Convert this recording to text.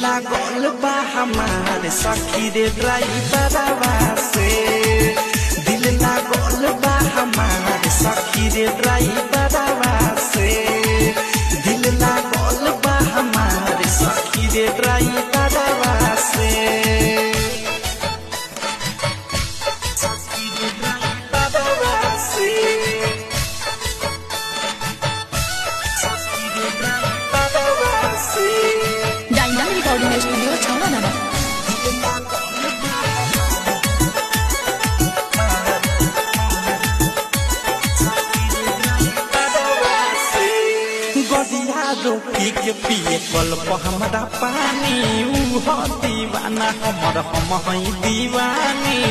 लागल बा हमारे सखी रे ड्राइवरवा से दिल लागल बा हमारे सखी रे ड्राइवरवा से दिल लागल बा हमारे सखी रे ड्राइवरवा से स्टूडियो छौना ना गदिया रोटी के पिए कल्प हमारा पानी ऊ दीवाना हमर हम दीवानी